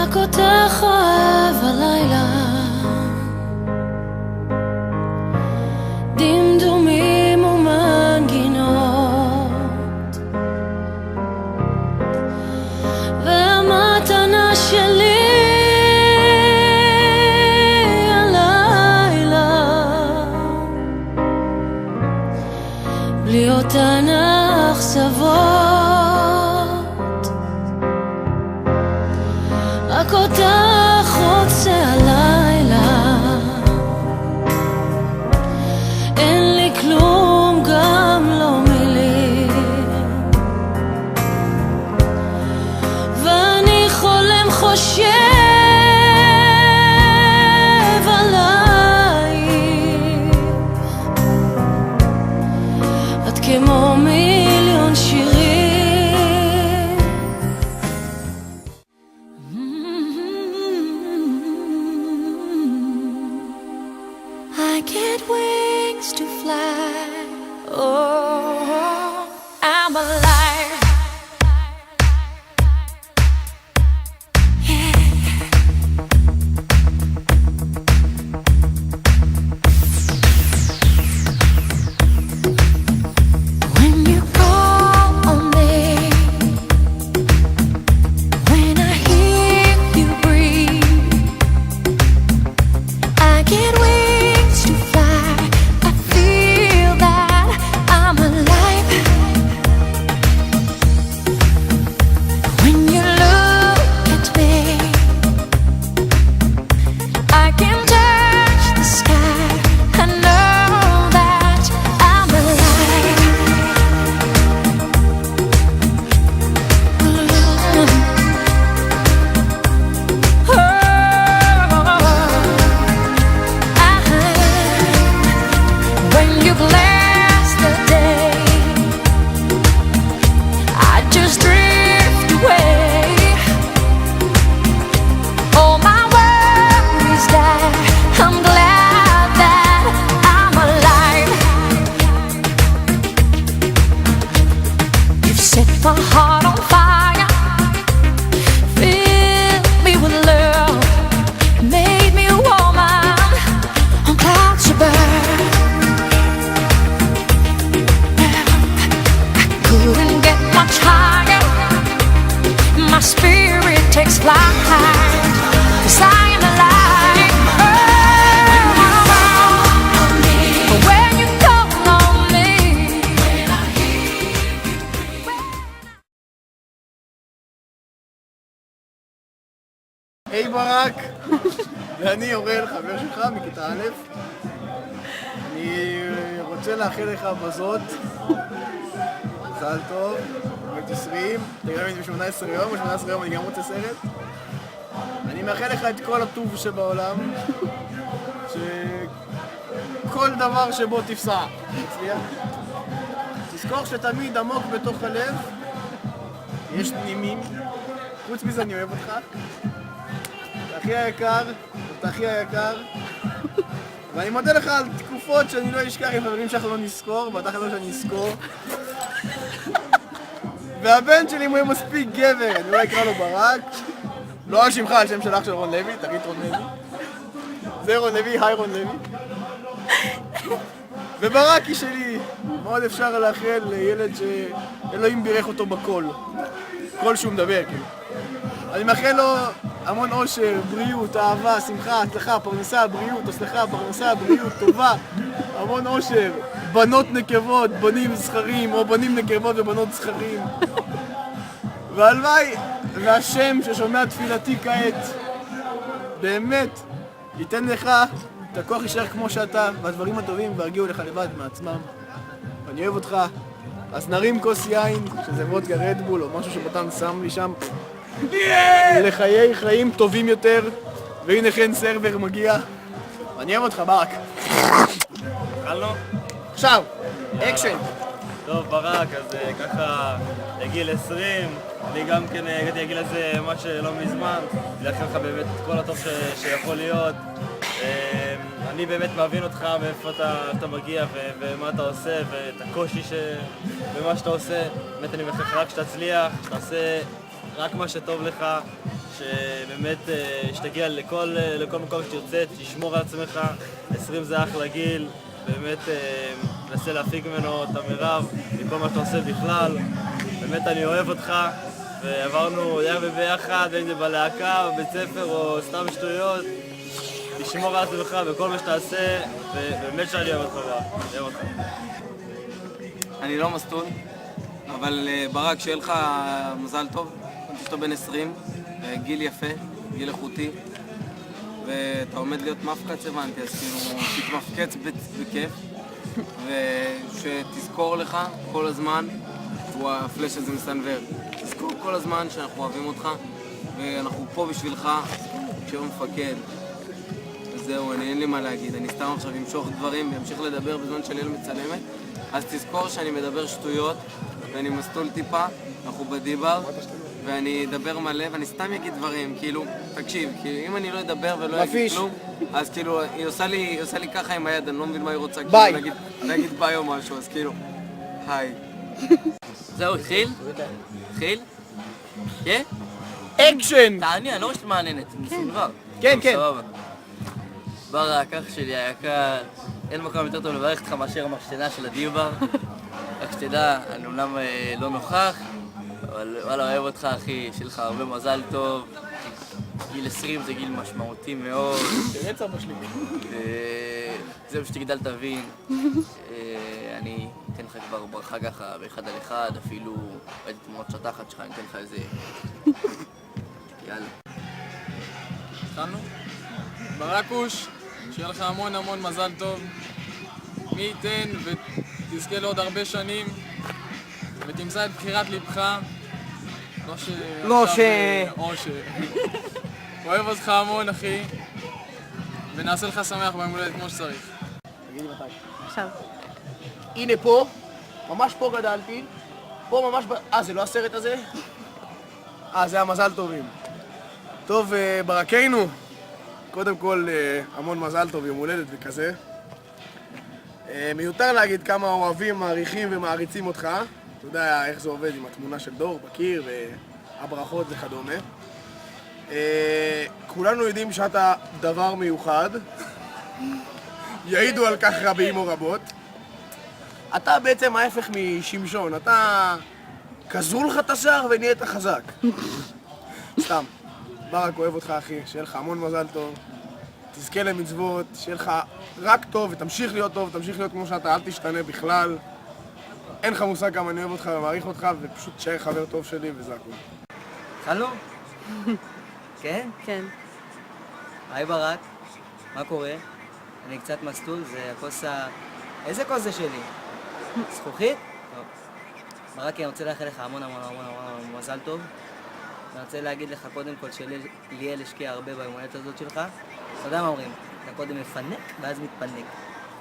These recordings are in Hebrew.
רק אותך אוהב הלילה, דמדומים ומנגינות, והמתנה שלי הלילה, בלי אותן אכזבות, רק אותך רוצה הלילה, אין לי כלום גם לא מילים, ואני חולם חושב עלייך, את כמו מיליון שירים. I get wings to fly. Oh, I'm alive. Yeah. When you call on me, when I hear you breathe, I get wings to fly. I feel that I'm alive. When you look at me, I can touch the sky. I know that I'm alive. When you bless the day, I just drift away. All my worries die. I'm glad that I'm alive. You've set my heart on fire, filled me with love, made me a woman on clouds above. Couldn't get much higher. My spirit takes flight, 'cause I am alive. When you call on me, היי ברק, ואני אורל, חבר שלך מכיתה א'. אני רוצה לאחל לך בזאת מזל טוב, בת 20, תגרם את זה ב-18 יום, ב-18 יום אני גם רוצה סרט. אני מאחל לך את כל הטוב שבעולם, שכל דבר שבו תפסע, תצליח. תזכור שתמיד עמוק בתוך הלב יש פנימים, חוץ מזה אני אוהב אותך. אתה אחי היקר, אתה אחי היקר. ואני מודה לך על תקופות שאני לא אשכח עם חברים שאנחנו לא נזכור, ואתה חבר שאני אזכור. והבן שלי הוא יהיה מספיק גבר, אני לא אקרא לו ברק. לא על שמך, על שם של אח של רון לוי, תגיד רון לוי. זה רון לוי, היי רון לוי. וברקי שלי, מאוד אפשר לאחל לילד שאלוהים בירך אותו בקול. קול שהוא מדבר, כאילו. אני מאחל לו המון אושר, בריאות, אהבה, שמחה, הצלחה, פרנסה, בריאות, הצלחה, פרנסה, בריאות, טובה, המון אושר, בנות נקבות, בנים זכרים, או בנים נקבות ובנות זכרים. והלוואי, והשם ששומע תפילתי כעת, באמת, ייתן לך את הכוח להישאר כמו שאתה, והדברים הטובים והרגיעו לך לבד מעצמם. אני אוהב אותך, אז נרים כוס יין, שזה וודקה רדבול או משהו שבוטן שם לי שם. לחיי חיים טובים יותר, והנה כן סרבר מגיע. אני אוהב אותך ברק. התחלנו? עכשיו, אקשן. טוב ברק, אז ככה לגיל 20, אני גם כן הגעתי לגיל הזה ממש לא מזמן, לאחל לך באמת כל הטוב שיכול להיות. אני באמת מבין אותך מאיפה אתה מגיע ומה אתה עושה ואת הקושי במה שאתה עושה. באמת אני מאחל לך רק שתצליח, שתעשה רק מה שטוב לך, שבאמת שתגיע לכל מקום שתרצה, תשמור על עצמך, 20 זה אחלה גיל, באמת מנסה להפיק ממנו את המרב מכל מה שאתה עושה בכלל. באמת אני אוהב אותך, ועברנו ביחד, אם זה בלהקה, בבית ספר או סתם שטויות. תשמור על עצמך בכל מה שתעשה, ובאמת שאני אוהב אותך אוהב אותך. אני לא מסטול, אבל ברק, שיהיה לך מזל טוב. שאתה בן 20, גיל יפה, גיל איכותי, ואתה עומד להיות מפקץ, הבנתי, אז כאילו תתמפקץ בכיף, ושתזכור לך כל הזמן, הוא הפלאש הזה מסנבר, תזכור כל הזמן שאנחנו אוהבים אותך, ואנחנו פה בשבילך, כשהוא מפקד. וזהו, אין לי מה להגיד, אני סתם עכשיו אמשוך דברים ואמשיך לדבר בזמן שליל מצלמת, אז תזכור שאני מדבר שטויות, ואני מסטול טיפה, אנחנו בדיבר, ואני אדבר מלא, ואני סתם אגיד דברים, כאילו, תקשיב, כאילו, אם אני לא אדבר ולא אגיד כלום, אז כאילו, היא עושה לי ככה עם היד, אני לא מבין מה היא רוצה, ביי! כאילו, להגיד ביי או משהו, אז כאילו, היי. זהו, התחיל? התחיל? כן? אקשן! תעני, אני לא רואה שאת מעניינת, מסונבר. כן, כן. סבבה. ברק, אח שלי היקר, אין מקום יותר טוב לברך אותך מאשר המשתנה של הדיבר. רק שתדע, אני אומנם לא נוכח, אבל וואלה, אוהב אותך אחי, שיהיה לך הרבה מזל טוב. גיל 20 זה גיל משמעותי מאוד. תראה אבא שלי. זה שתגדל תבין. אני אתן לך כבר ברכה ככה באחד על אחד, אפילו ראיתי תמונות שטחת שלך, אני אתן לך איזה... יאללה. התחלנו? ברקוש, שיהיה לך המון המון מזל טוב. מי ייתן ותזכה לעוד הרבה שנים ותמצא את בחירת לבך. לא ש... אוהב אותך המון אחי, ונעשה לך שמח ביום הולדת כמו שצריך. תגידי מתי. עכשיו. הנה פה, ממש פה גדלתי, פה ממש זה לא הסרט הזה? זה המזל טובים. טוב, ברקנו, קודם כל המון מזל טוב, יום הולדת וכזה. מיותר להגיד כמה אוהבים, מעריכים ומעריצים אותך. אתה יודע איך זה עובד עם התמונה של דור בקיר והברכות וכדומה. כולנו יודעים שאתה דבר מיוחד. יעידו על כך רבים או רבות. אתה בעצם ההפך משמשון, אתה כזו לך את השיער ונהיית חזק. סתם. ברק אוהב אותך אחי, שיהיה לך המון מזל טוב. תזכה למצוות, שיהיה לך רק טוב ותמשיך להיות טוב, תמשיך להיות כמו שאתה, אל תשתנה בכלל. אין לך מושג כמה אני אוהב אותך ומעריך אותך, ופשוט תשאר חבר טוב שלי וזה הכול. התחלנו? כן? כן. היי ברק, מה קורה? אני קצת מסטול, זה הכוס איזה כוס זה שלי? זכוכית? טוב. ברק, אני רוצה לאחל לך המון מזל טוב. אני רוצה להגיד לך קודם כל שליאל השקיע הרבה ביום הולדת הזאת שלך. אתה יודע מה אומרים? אתה קודם מפנק ואז מתפנק.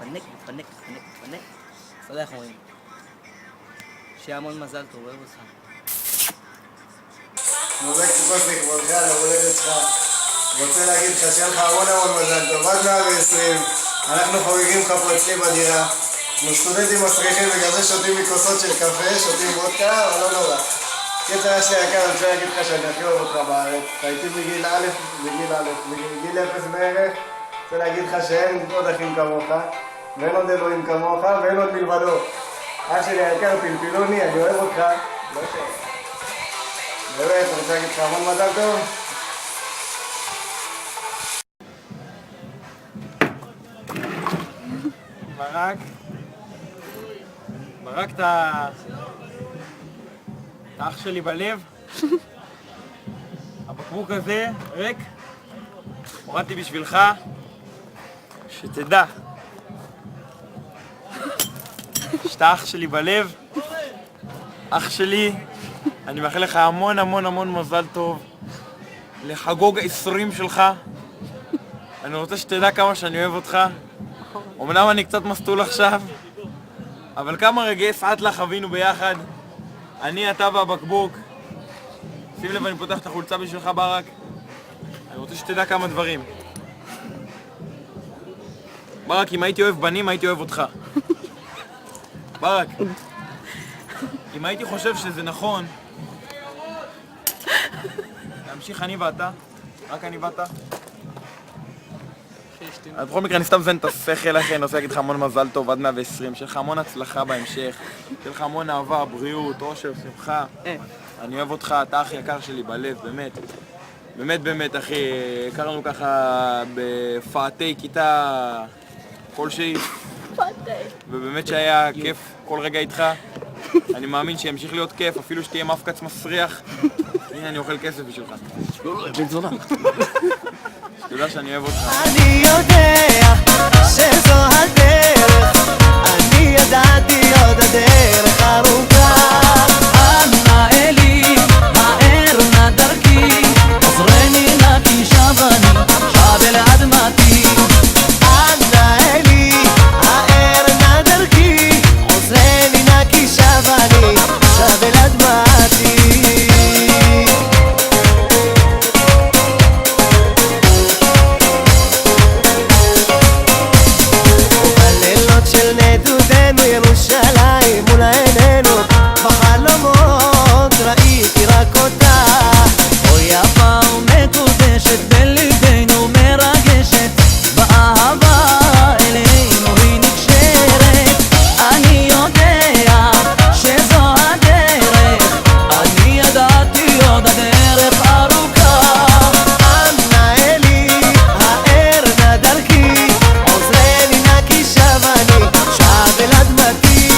מתפנק. אז אתה יודע איך אומרים. שיהיה המון מזל טוב, אוהב אותך. מוזק טיפות לכבודך על ההולדת שלך. רוצה להגיד לך שיהיה לך המון מזל טוב. עד 120, אנחנו חוגגים לך פה אצלי בדירה. אנחנו סטודנטים מסריחים וכזה שותים מכוסות של קפה, שותים וודקה, אבל לא נורא. קיצר, יש לי יקר, אני רוצה להגיד לך שאני הכי אוהב אותך בארץ. הייתי בגיל א', בגיל 0 בערך. רוצה להגיד לך שאין עוד אחים כמוך, ואין עוד אלוהים כמוך, ואין עוד מלבדו. אח שלי היקר, פלפילוני, אני אוהב אותך. לא ש... באמת, אני רוצה להגיד לך המון מזל טוב. ברק, אתה אח שלי בלב. הבקבוק הזה ריק. הורדתי בשבילך, שתדע שאתה אח שלי בלב. אח שלי, אני מאחל לך המון מזל טוב לחגוג 20 שלך. אני רוצה שתדע כמה שאני אוהב אותך. אמנם אני קצת מסטול עכשיו, אבל כמה רגעי סעטלה חווינו ביחד. אני, אתה והבקבוק. שים לב, אני פותח את החולצה בשבילך ברק. אני רוצה שתדע כמה דברים. ברק, אם הייתי אוהב בנים, הייתי אוהב אותך. ברק, אם הייתי חושב שזה נכון נמשיך אני ואתה, רק אני ואתה. אז בכל מקרה אני סתם זן את השכל אחי, אני רוצה להגיד לך המון מזל טוב עד 120, שיהיה לך המון הצלחה בהמשך, שיהיה לך המון אהבה, בריאות, אושר, שמחה. אני אוהב אותך, אתה הכי יקר שלי בלב, באמת. באמת באמת אחי, הכרנו ככה בפאתי כיתה כלשהי. ובאמת שהיה כיף כל רגע איתך. אני מאמין שימשיך להיות כיף, אפילו שתהיה מפקץ מסריח. הנה אני אוכל כסף בשבילך. שתדע שאני אוהב אותך. אני יודע שזו הדרך, אני ידעתי עוד הדרך ארוכה. אנא אלי, האר נא דרכי, עזרני נא כי שב אני, שב אל אדמתי. אנא אלי, האר נא דרכי, עזרני נא כי שב אני, שב אל אדמתי. ירושלים מול עינינו, בחלומות ראיתי רק אותה. אוי יפה ומקודשת בליבנו מרגשת, באהבה אלינו היא נקשרת. אני יודע שזו הדרך, אני ידעתי עוד הדרך ארוכה. אנא אלי, האר נא דרכי, עוזרני נא כי שב אני, שב אל אדמתי.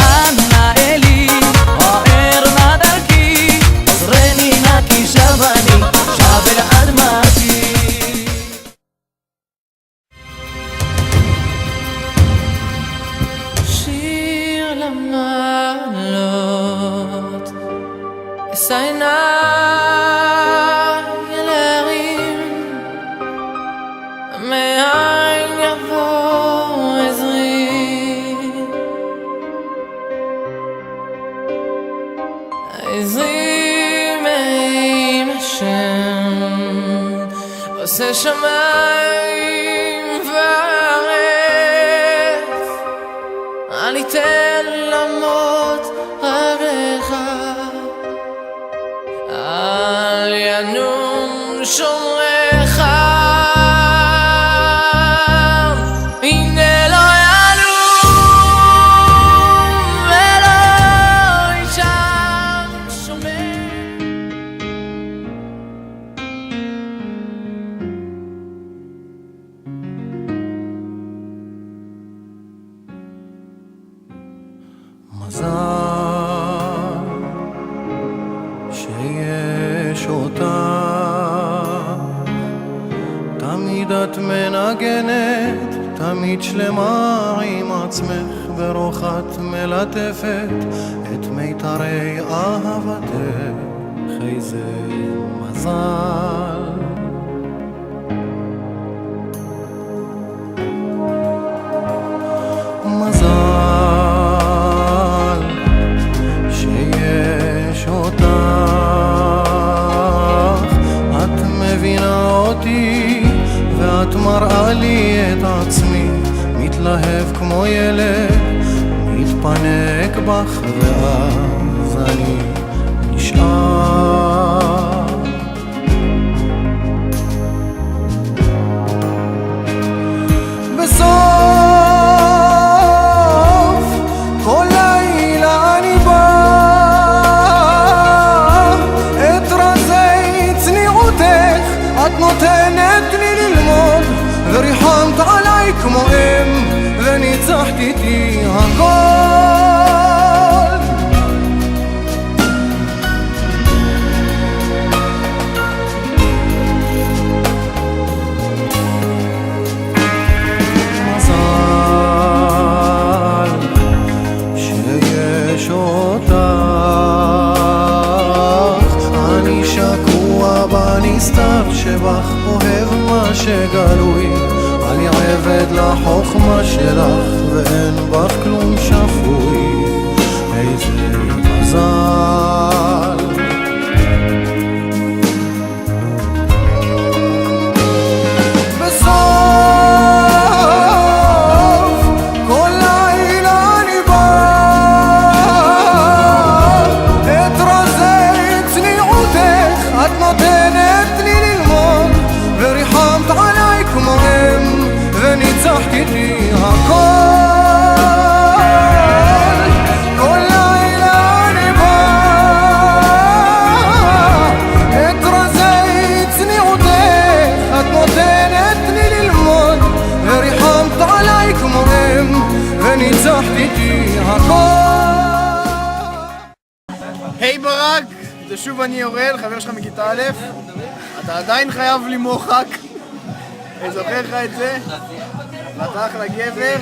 אנא אלי, האר נא דרכי, עוזרני נא כי שב אני, שב אל אדמתי. שיר למעלות, אשא עיניי אל ההרים, מאין יבוא עזרי. עזרי מעם השם, עושה שמיים וארץ. אל יתן למות רגליך, אל ינום שומרך. הנה לא ינום ולא יישן שומר. מזל שיש אותה, תמיד את מנגנת, תמיד שלמה עם עצמך, ברוך את מלטפת את מיתרי אהבתך. איזה מזל. מזל שיש אותך, את מבינה אותי ואת מראה לי את עצמי, מתלהב כמו ילד, מתפנק בך ואז אני נשאר. בסוף כל לילה אני בא, את רזי צניעותך את נותנת לי ללמוד, וריחמת עליי כמו אם וניצחת איתי הכל. נסתר שבך אוהב מה שגלוי, אני עבד לחוכמה שלך ואין בך כלום שפוי. איזה מזל. בסוף כל לילה אני בא, את רזי צניעותך את נותנת חג, זה שוב אני אורל, חבר שלך מכיתה א', אתה עדיין חייב לי מוחק, אני זוכר לך את זה, ואתה אחלה גבר,